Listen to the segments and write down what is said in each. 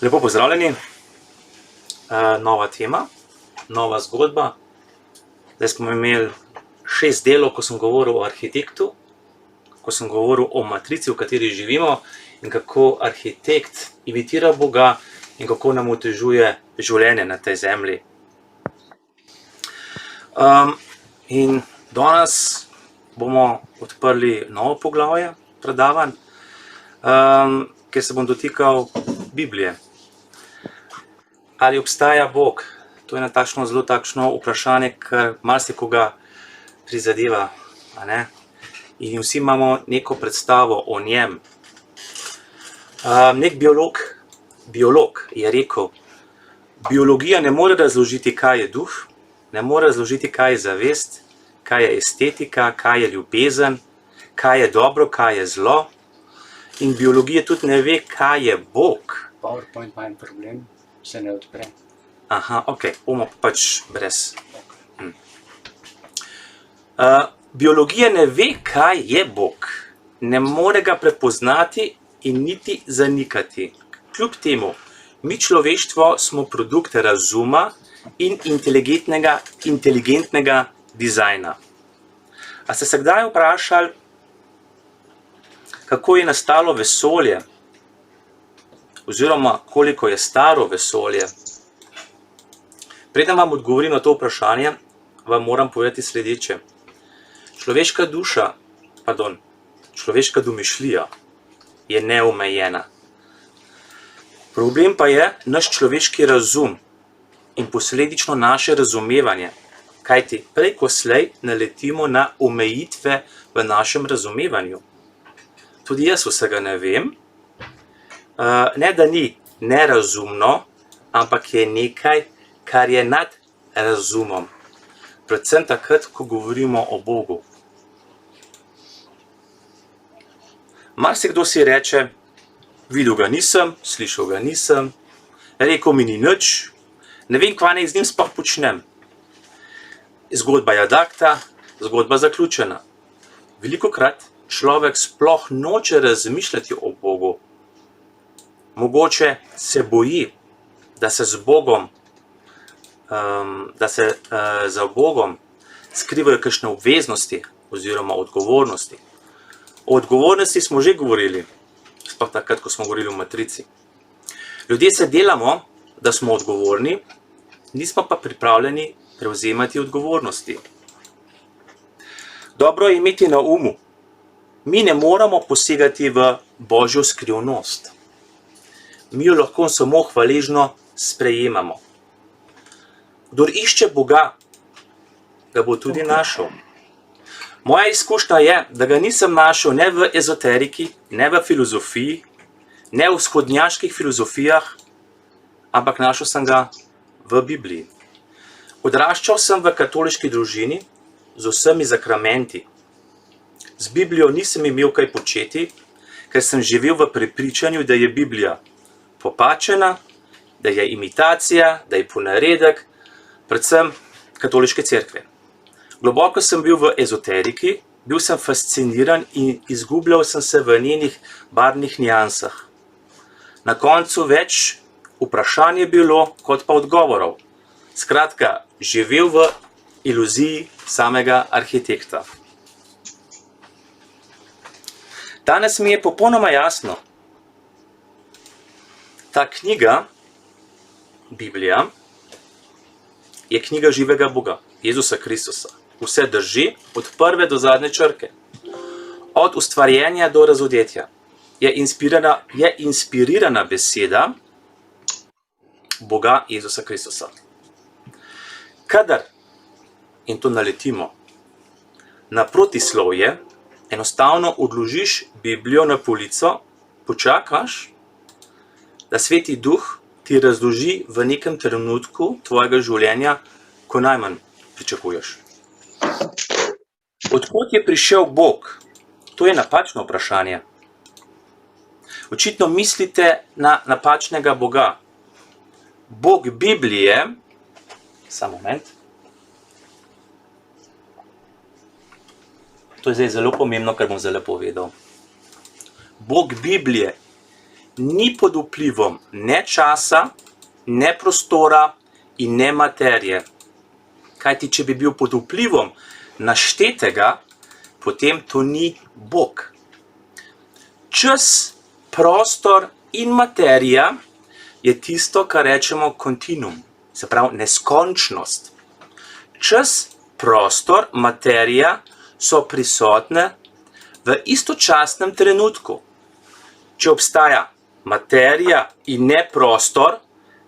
Lepo pozdravljeni, nova tema, nova zgodba. Zdaj smo imeli 6 delov, ko sem govoril o arhitektu, ko sem govoril o matrici, v kateri živimo in kako arhitekt imitira Boga in kako nam otežuje življenje na tej zemlji. In danes bomo odprli novo poglavje predavanj, kjer se bom dotikal Biblije. Ali obstaja Bog? To je zelo takšno vprašanje, kar marsikoga prizadeva, a ne? In vsi imamo neko predstavo o njem. Nek biolog je rekel, biologija ne more razložiti, kaj je duh, ne more razložiti, kaj je zavest, kaj je estetika, kaj je ljubezen, kaj je dobro, kaj je zlo. In biologija tudi ne ve, kaj je Bog. PowerPoint ima en problem, se ne odpre. Aha, ok, bomo pač brez. Biologija ne ve, kaj je Bog. Ne more ga prepoznati in niti zanikati. Kljub temu, mi človeštvo smo produkt razuma in inteligentnega dizajna. A ste se kdaj vprašali, kako je nastalo vesolje? Oziroma, koliko je staro vesolje? Preden vam odgovorim na to vprašanje, vam moram povedati sledeče. Človeška domišljija je neomejena. Problem pa je naš človeški razum in posledično naše razumevanje, kajti prej ko slej naletimo na omejitve v našem razumevanju. Tudi jaz vsega ne vem, ne da ni nerazumno, ampak je nekaj, kar je nad razumom. Predvsem takrat, ko govorimo o Bogu. Marsikdo si reče, videl ga nisem, slišal ga nisem, rekel mi ni nič, ne vem, kva naj z njim sploh počnem. Zgodba je ad acta, zgodba zaključena. Velikokrat človek sploh noče razmišljati o Bogu. Mogoče se boji, da se za Bogom skrivajo kakšne obveznosti oziroma odgovornosti. O odgovornosti smo že govorili, sploh takrat, ko smo govorili o matrici. Ljudje se delamo, da smo odgovorni, nismo pa pripravljeni prevzemati odgovornosti. Dobro je imeti na umu, mi ne moramo posegati v Božjo skrivnost. Mi jo lahko samo hvaležno sprejemamo. Kdor išče Boga, ga bo tudi našel. Moja izkušnja je, da ga nisem našel ne v ezoteriki, ne v filozofiji, ne v vzhodnjaških filozofijah, ampak našel sem ga v Bibliji. Odraščal sem v katoliški družini z vsemi zakramenti. Z Biblijo nisem imel kaj početi, ker sem živel v prepričanju, da je Biblija popačena, da je imitacija, da je ponaredek, predvsem katoliške cerkve. Globoko sem bil v ezoteriki, bil sem fasciniran in izgubljal sem se v njenih barvnih niansah. Na koncu več vprašanj je bilo, kot pa odgovorov. Skratka, živel v iluziji samega arhitekta. Danes mi je popolnoma jasno, ta knjiga, Biblija, je knjiga živega Boga, Jezusa Kristusa. Vse drži od prve do zadnje črke. Od ustvarjenja do razodetja. Je inspirirana beseda Boga Jezusa Kristusa. Kadar, in to naletimo, na protislovje, enostavno odložiš Biblijo na polico, počakaš, da Sveti Duh ti razloži v nekem trenutku tvojega življenja, ko najmanj pričakuješ. Odkot je prišel Bog? To je napačno vprašanje. Očitno mislite na napačnega Boga. Bog Biblije, samo moment, to je zdaj zelo pomembno, kar bom zdaj povedal. Bog Biblije ni pod vplivom ne časa, ne prostora in ne materije. Kajti, če bi bil pod vplivom naštetega, potem to ni Bog. Čas, prostor in materija je tisto, kar rečemo kontinuum, se pravi neskončnost. Čas, prostor, materija so prisotne v istočasnem trenutku. Če obstaja materija in ne prostor,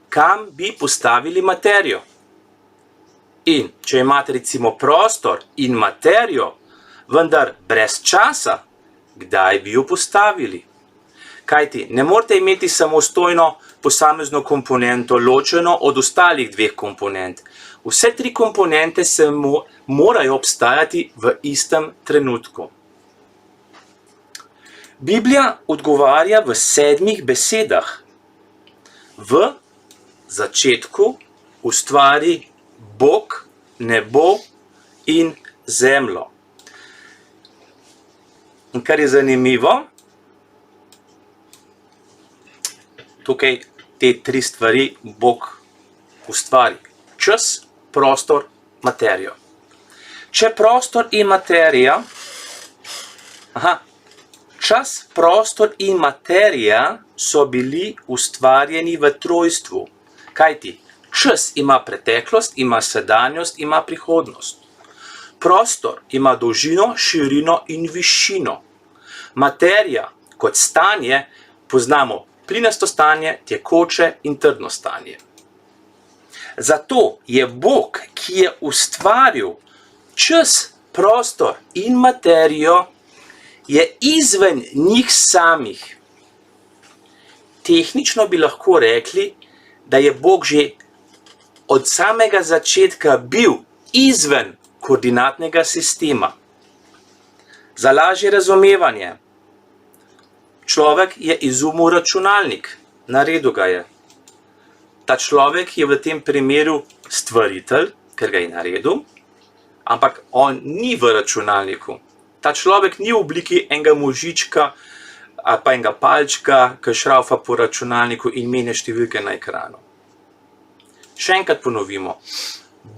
kam bi postavili materijo? In če imate recimo prostor in materijo, vendar brez časa, kdaj bi jo postavili? Kajti ne morete imeti samostojno posamezno komponento ločeno od ostalih dveh komponent. Vse tri komponente se morajo obstajati v istem trenutku. Biblija odgovarja v 7 besedah. V začetku ustvari Bog nebo in zemljo. In kar je zanimivo, tukaj te 3 stvari Bog ustvari. Čas, prostor, materijo. Če prostor in materija, čas, prostor in materija so bili ustvarjeni v trojstvu. Kajti, čas ima preteklost, ima sedanjost, ima prihodnost. Prostor ima dolžino, širino in višino. Materija kot stanje poznamo plinasto stanje, tekoče in trdno stanje. Zato je Bog, ki je ustvaril čas, prostor in materijo, je izven njih samih. Tehnično bi lahko rekli, da je Bog že od samega začetka bil izven koordinatnega sistema. Za lažje razumevanje, človek je izumil računalnik, naredil ga je. Ta človek je v tem primeru stvaritelj, ker ga je naredil, ampak on ni v računalniku. Ta človek ni v obliki enega možička ali pa enega palčka, ki šraufa po računalniku in menja številke na ekranu. Še enkrat ponovimo.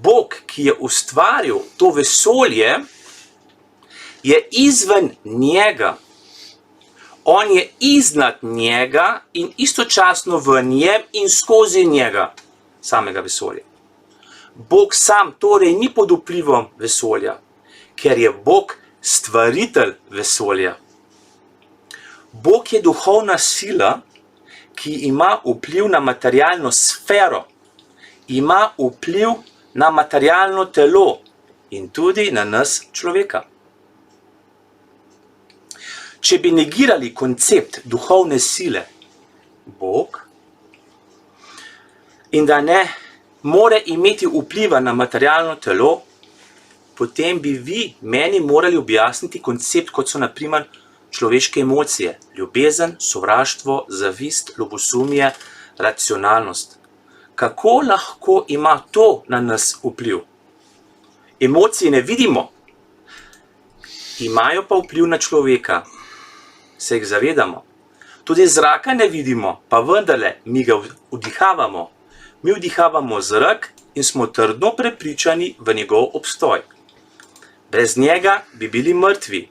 Bog, ki je ustvaril to vesolje, je izven njega. On je iznad njega in istočasno v njem in skozi njega, samega vesolja. Bog sam torej ni pod vplivom vesolja, ker je Bog stvaritelj vesolja. Bog je duhovna sila, ki ima vpliv na materialno sfero, ima vpliv na materialno telo in tudi na nas človeka. Če bi negirali koncept duhovne sile, Bog, in da ne more imeti vpliva na materialno telo, potem bi vi meni morali objasniti koncept, kot so na primer človeške emocije, ljubezen, sovraštvo, zavist, ljubosumje, racionalnost. Kako lahko ima to na nas vpliv? Emocije ne vidimo, imajo pa vpliv na človeka. Se jih zavedamo. Tudi zraka ne vidimo, pa vendarle mi ga vdihavamo. Mi vdihavamo zrak in smo trdno prepričani v njegov obstoj. Brez njega bi bili mrtvi.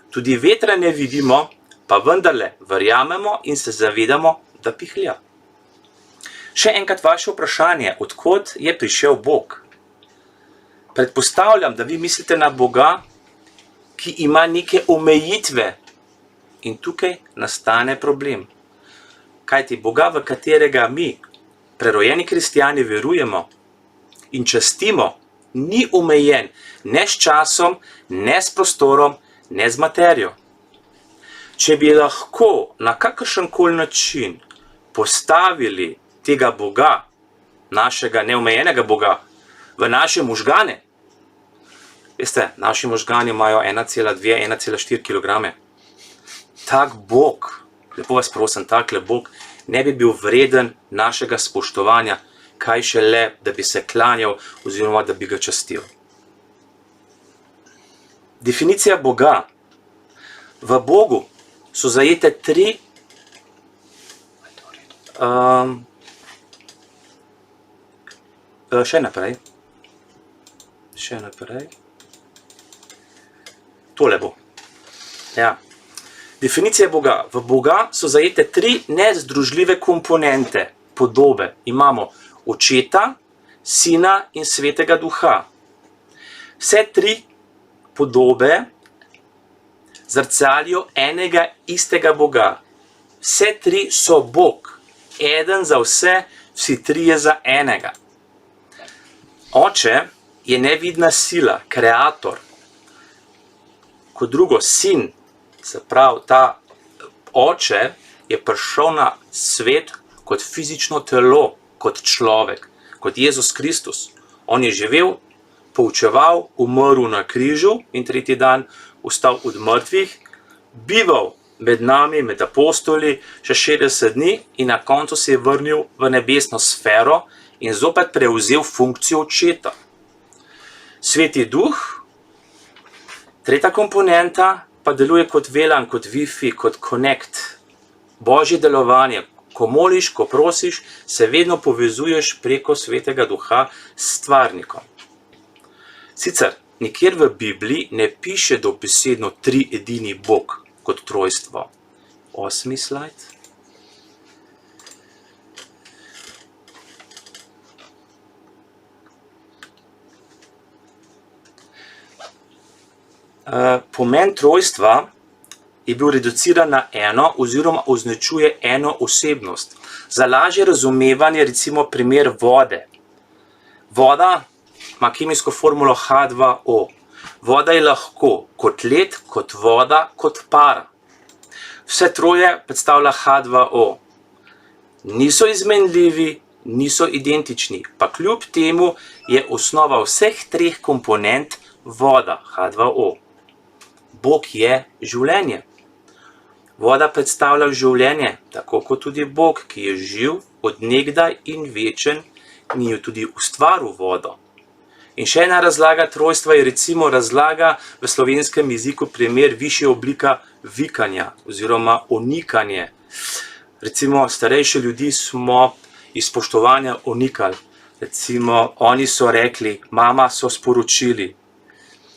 Tudi vetra ne vidimo, pa vendarle verjamemo in se zavedamo, da pihlja. Še enkrat vaše vprašanje, od kod je prišel Bog? Predpostavljam, da vi mislite na Boga, ki ima neke omejitve. In tukaj nastane problem. Kajti Boga, v katerega mi, prerojeni kristjani, verujemo in častimo, ni omejen ne s časom, ne s prostorom, ne z materijo. Če bi lahko na kakršenkoli način postavili tega Boga, našega neomejenega Boga, v naše možgane, veste, naši možgani imajo 1,2–1,4 kg. Tak Bog, lepo vas prosim, takle Bog ne bi bil vreden našega spoštovanja, kaj šele, da bi se klanjal oziroma da bi ga častil. Definicija Boga. V Bogu so zajete 3 Še naprej. Tole bo. Ja. Definicija Boga. V Boga so zajete 3 nezdružljive komponente, podobe. Imamo Očeta, Sina in Svetega Duha. Vse 3 podobe zrcalijo enega istega Boga. Vse 3 so Bog. Eden za vse, vsi 3 za enega. Oče je nevidna sila, kreator. Kot drugo, sin, se pravi, ta oče je prišel na svet kot fizično telo, kot človek, kot Jezus Kristus. On je živel, poučeval, umrl na križu in 3. dan vstal od mrtvih, bival med nami, med apostoli, še 60 dni in na koncu se je vrnil v nebesno sfero in zopet prevzel funkcijo očeta. Sveti Duh, 3. komponenta, pa deluje kot VLAN, kot Wi-Fi, kot Connect. Božje delovanje. Ko moliš, ko prosiš, se vedno povezuješ preko Svetega Duha s stvarnikom. Sicer, nikjer v Bibliji ne piše dobesedno 3 edini Bog kot trojstvo. 8. slajd. Pomen trojstva je bil reduciran na eno oziroma označuje eno osebnost. Za lažje razumevanje recimo primer vode. Voda ima kemijsko formulo H2O. Voda je lahko kot led, kot voda, kot para. Vse troje predstavlja H2O. Niso izmenljivi, niso identični, pa kljub temu je osnova vseh 3 komponent voda, H2O. Bog je življenje. Voda predstavlja življenje, tako kot tudi Bog, ki je živ od nekdaj in večen, ni jo tudi ustvaril vodo. In še ena razlaga trojstva je recimo razlaga v slovenskem jeziku primer višja oblika vikanja oziroma onikanje. Recimo starejši ljudi smo iz spoštovanja onikali. Recimo oni so rekli, mama so sporočili.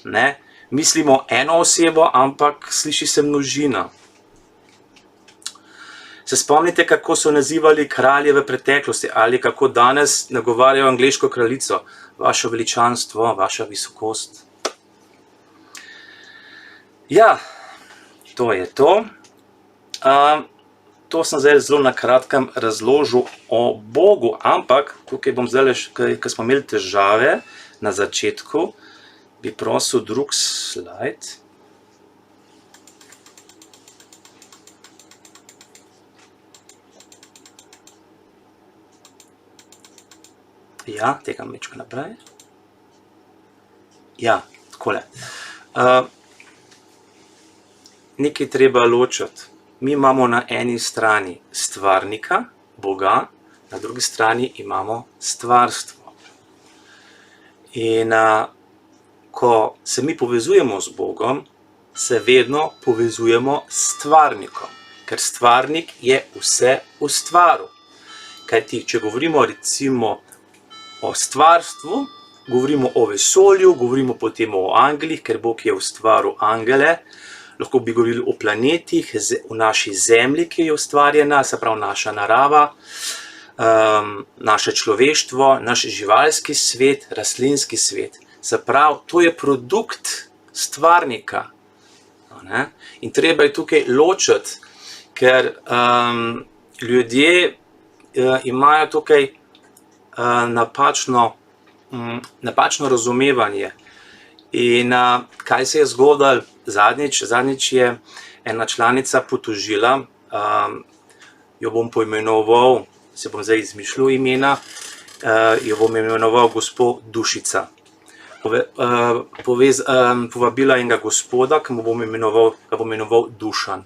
Ne? Mislimo eno osebo, ampak sliši se množina. Se spomnite, kako so nazivali kralje v preteklosti ali kako danes nagovarjajo angleško kraljico? Vaše veličanstvo, vaša visokost. Ja, to je to. To sem zdaj zelo na kratkem razložil o Bogu, ampak tukaj bom zdaj, ker smo imeli težave na začetku, bi prosil drug slajd. Ja, tega mečka naprej. Ja, takole. Nekaj treba ločiti. Mi imamo na eni strani stvarnika, Boga, na drugi strani imamo stvarstvo. In ko se mi povezujemo z Bogom, se vedno povezujemo s stvarnikom, ker stvarnik je vse ustvaril. Kajti, če govorimo recimo o stvarstvu, govorimo o vesolju, govorimo potem o angelih, ker Bog je ustvaril angele, lahko bi govorili o planetih, o naši zemlji, ki je ustvarjena, se pravi naša narava, naše človeštvo, naš živalski svet, rastlinski svet. Se pravi, to je produkt stvarnika. In treba je tukaj ločiti, ker ljudje imajo tukaj napačno razumevanje. In kaj se je zgodilo zadnjič? Zadnjič je ena članica potožila, jo bom poimenoval, se bom zdaj izmišljal imena, jo bom imenoval gospo Dušica. Povabila enega gospoda, ki bom imenoval Dušan.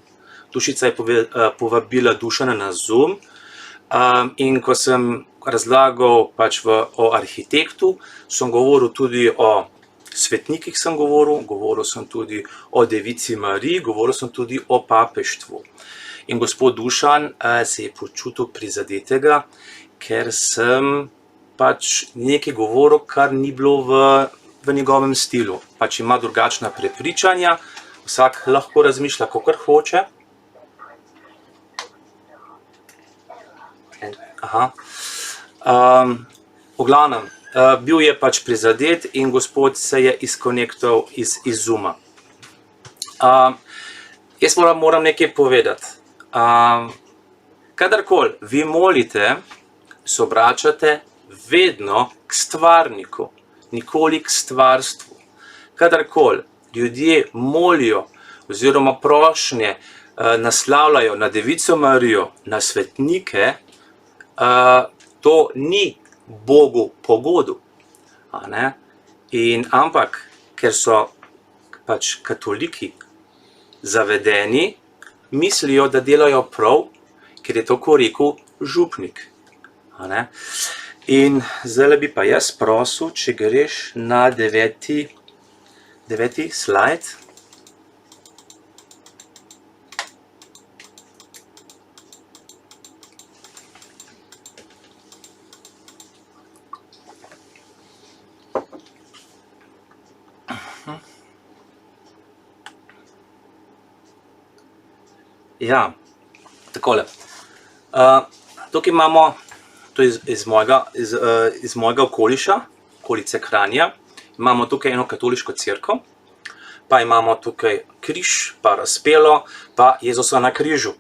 Dušica je povabila Dušana na Zoom in ko sem razlagal pač o arhitektu, sem govoril tudi o svetnikih, govoril sem tudi o Devici Mariji, govoril sem tudi o papeštvu. In gospod Dušan se je počutil prizadetega, ker sem pač nekaj govoril, kar ni bilo v njegovem stilu. Pač ima drugačna prepričanja, vsak lahko razmišlja, kakor hoče. V glavnem, bil je pač prizadet in gospod se je izkonektal iz Zooma. Jaz moram nekaj povedati. Kadarkoli vi molite, se obračate vedno k stvarniku, nikoli k stvarstvu. Kadarkoli ljudje molijo oziroma prošnje naslavljajo na Devico Marijo, na svetnike, to ni Bogu pogodu. Ampak, ker so pač katoliki zavedeni, mislijo, da delajo prav, ker je to rekel župnik. In zdaj bi pa jaz prosil, če greš na 9. slajd. Ja, takole. Tukaj imamo, to je iz mojega okolice Kranja, imamo tukaj eno katoliško cerkev, pa imamo tukaj križ, pa razpelo, pa Jezusa na križu.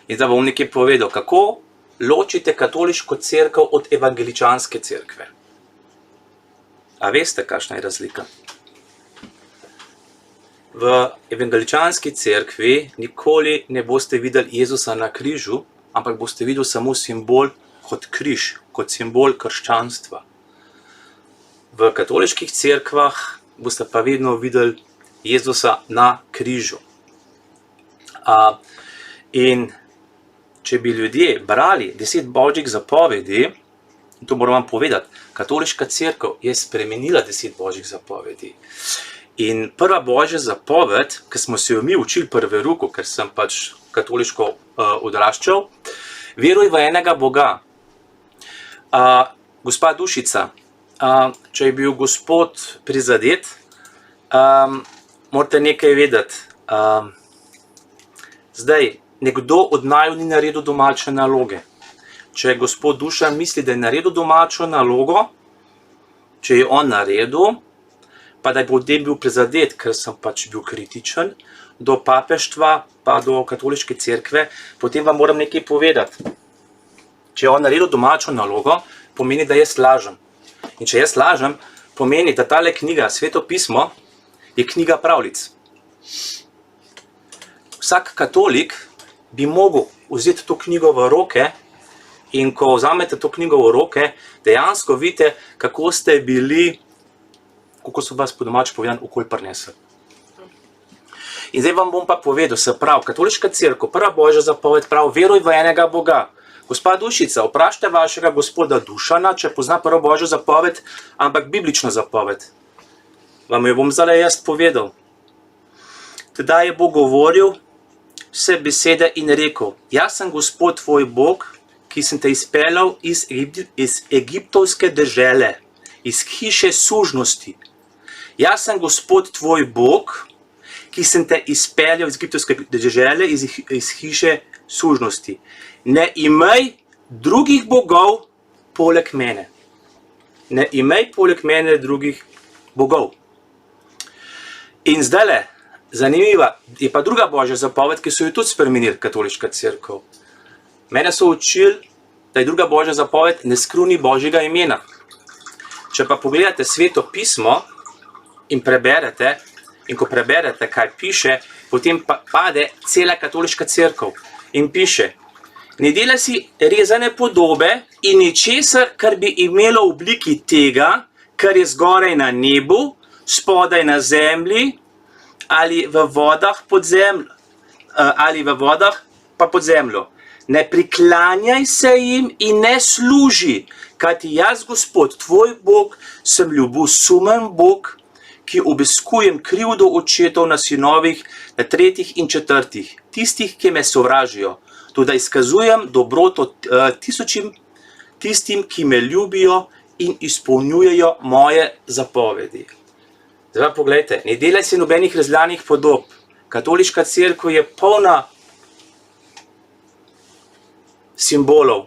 In zdaj bom nekaj povedal, kako ločite katoliško cerkev od evangeličanske cerkve. A veste, kakšna je razlika? V evangeličanski cerkvi nikoli ne boste videli Jezusa na križu, ampak boste videli samo simbol kot križ, kot simbol krščanstva. V katoliških cerkvah boste pa vedno videli Jezusa na križu. In če bi ljudje brali 10 božjih zapovedi, to moram vam povedati, katoliška cerkev je spremenila 10 božjih zapovedi. In prva božja zapoved, ki smo se jo mi učili pri veruku, ker sem pač katoliško odraščal, veruj v enega Boga. Gospa Dušica, če je bil gospod prizadet, morate nekaj vedeti. Zdaj, nekdo od naju ni naredil domače naloge. Če gospod Dušan misli, da je naredil domačo nalogo, če je on naredil, pa da je potem bil prizadet, ker sem pač bil kritičen do papeštva, pa do katoliške cerkve, potem vam moram nekaj povedati. Če je on naredil domačo nalogo, pomeni, da jaz lažem. In če jaz lažem, pomeni, da tale knjiga, Sveto pismo, je knjiga pravljic. Vsak katolik bi mogel vzeti to knjigo v roke in ko vzamete to knjigo v roke, dejansko vidite, kako ste bili, kako so vas po domače povedano, okolj prinesli. In zdaj vam bom pa povedal, se pravi, katoliška cerkev, prva božja zapoved pravi, veruj v enega Boga. Gospa Dušica, vprašajte vašega gospoda Dušana, če pozna prvo božjo zapoved, ampak biblično zapoved. Vam jo bom zdaj jaz povedal. Tedaj je Bog govoril vse besede in rekel, jaz sem gospod tvoj Bog, ki sem te izpeljal iz egiptovske dežele, iz hiše sužnosti. Jaz sem gospod tvoj Bog, ki sem te izpeljal iz egiptovske dežele, iz hiše sužnosti. Ne imej drugih bogov poleg mene. Ne imej poleg mene drugih bogov. In zdajle, zanimiva, je pa druga božja zapoved, ki so jo tudi spremenili katoliška cerkev. Mene so učili, da je druga božja zapoved, ne skruni božjega imena. Če pa pogledate Sveto pismo in preberete, in ko preberete, kaj piše, potem pade cela katoliška cerkev in piše, ne dela si rezane podobe in ničesar, kar bi imelo v obliki tega, kar je zgoraj na nebu, spodaj na zemlji ali v vodah pod zemljo, ali v vodah pa pod zemljo. Ne priklanjaj se jim in ne služi, kajti jaz, Gospod, tvoj Bog, sem ljubosumen Bog, ki obiskujem krivdo očetov na sinovih, na tretjih in četrtih tistih, ki me sovražijo, tudi izkazujem dobroto tistim, ki me ljubijo in izpolnjujejo moje zapovedi. Zdaj pogledajte, ne delaj si nobenih razlanih podob. Katoliška cerkev je polna simbolov.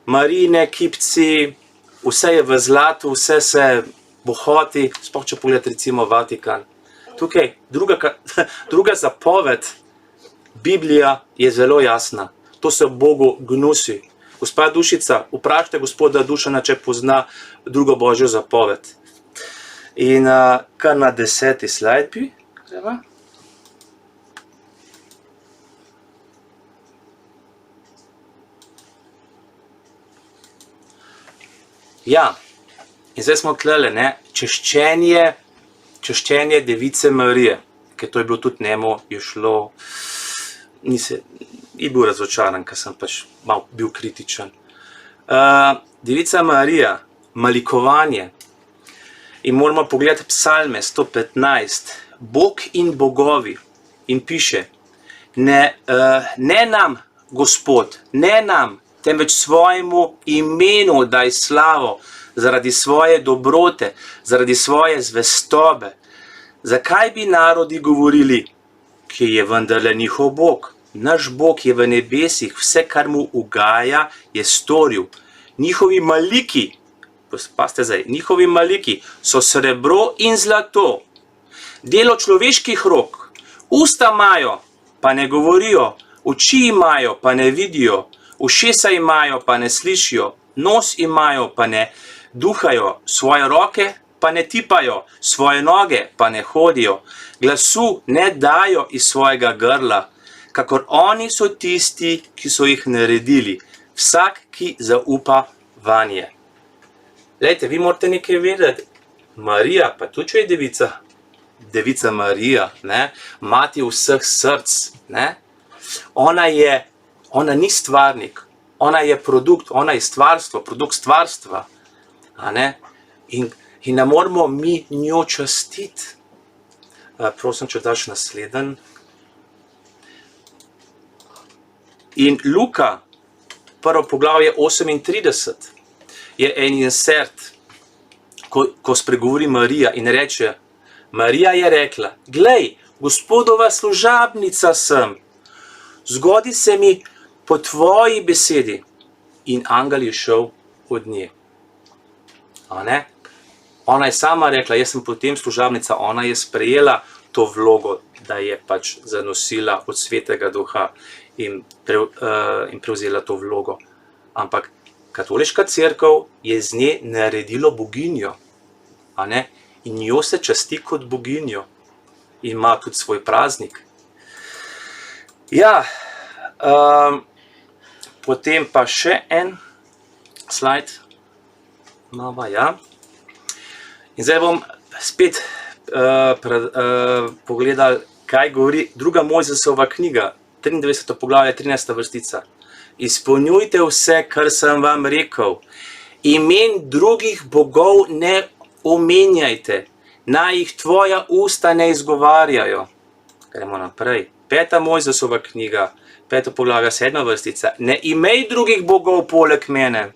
Marine, kipci, vse je v zlatu, vse se bohoti, sploh če pogledate recimo Vatikan. Tukaj druga zapoved, Biblija je zelo jasna. To se Bogu gnusi. Gospa Dušica, vprašajte gospoda Dušana, če pozna drugo Božjo zapoved. In kar na 10. slajd bi greva. Ja, in zdaj smo tlele, ne, češčenje Device Marije, ker to je bilo tudi njemu, je šlo, je bil razočaran, ker sem pač mal bil kritičen. Devica Marija, malikovanje, in moramo pogledati psalme 115, Bog in bogovi, in piše, ne nam, Gospod, ne nam, temveč svojemu imenu daj slavo, zaradi svoje dobrote, zaradi svoje zvestobe. Zakaj bi narodi govorili, ki je vendarle njihov Bog? Naš Bog je v nebesih, vse, kar mu ugaja, je storil. Njihovi maliki, pazite zdaj, njihovi maliki so srebro in zlato, delo človeških rok, usta imajo, pa ne govorijo, oči imajo, pa ne vidijo, ušesa imajo, pa ne slišijo, nos imajo, pa ne duhajo, svoje roke pa ne tipajo, svoje noge pa ne hodijo, glasu ne dajo iz svojega grla, kakor oni so tisti, ki so jih naredili, vsak, ki zaupa vanje. Glejte, vi morate nekaj vedeti, Marija, pa tudi če je devica Marija, ne, mati vseh src, ne, ona ni stvarnik, ona je produkt, ona je stvarstvo, produkt stvarstva, a ne, in ne moramo mi njo častiti. Prosim, če daš nasleden. In Luka, prvo poglavje 38, je en insert, ko spregovori Marija in reče, Marija je rekla, glej, Gospodova služabnica sem, zgodi se mi po tvoji besedi. In angel je šel od nje. A ne? Ona je sama rekla, jaz sem potem služabnica, ona je sprejela to vlogo, da je pač zanosila od Svetega Duha in prevzela to vlogo. Ampak katoliška cerkev je z nje naredilo boginjo, a ne? In njo se časti kot boginjo. In ima tudi svoj praznik. Ja, potem pa še en slajd. Nova, ja. In zdaj bom spet pogledal, kaj govori druga Mojzesova knjiga, 23. poglavje, 13. vrstica. Izpolnjujte vse, kar sem vam rekel. Imen drugih bogov ne omenjajte, naj jih tvoja usta ne izgovarjajo. Gremo naprej. 5. Mojzesova knjiga, 5. poglavje, 7. vrstica. Ne imej drugih bogov poleg mene.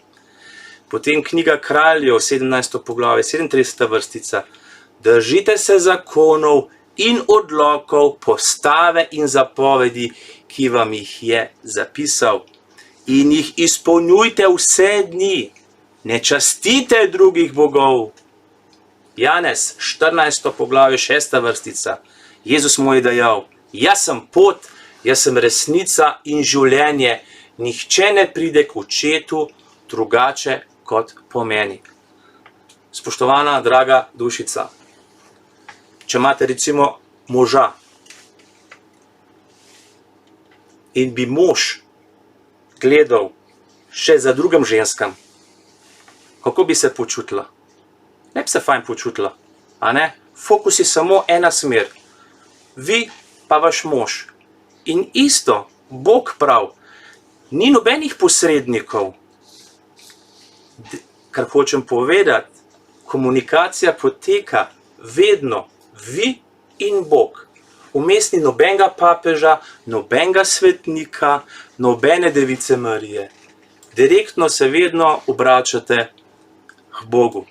Potem knjiga Kraljev, 17. poglavje, 37. vrstica. Držite se zakonov in odlokov, postave in zapovedi, ki vam jih je zapisal. In jih izpolnjujte vse dni. Ne častite drugih bogov. Janez, 14. poglavje, 6. vrstica. Jezus mu je dejal, jaz sem pot, jaz sem resnica in življenje. Nihče ne pride k očetu drugače kot po meni. Spoštovana, draga Dušica, če imate recimo moža in bi mož gledal še za drugim ženskam, kako bi se počutila? Ne bi se fajn počutila, a ne? Fokus je samo ena smer. Vi pa vaš mož. In isto, Bog prav, ni nobenih posrednikov. Kar hočem povedati, komunikacija poteka vedno vi in Bog. Vmes ni nobenega papeža, nobenega svetnika, nobene device Marije. Direktno se vedno obračate k Bogu.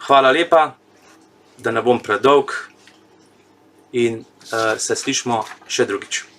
Hvala lepa, da ne bom predolg in se slišimo še drugič.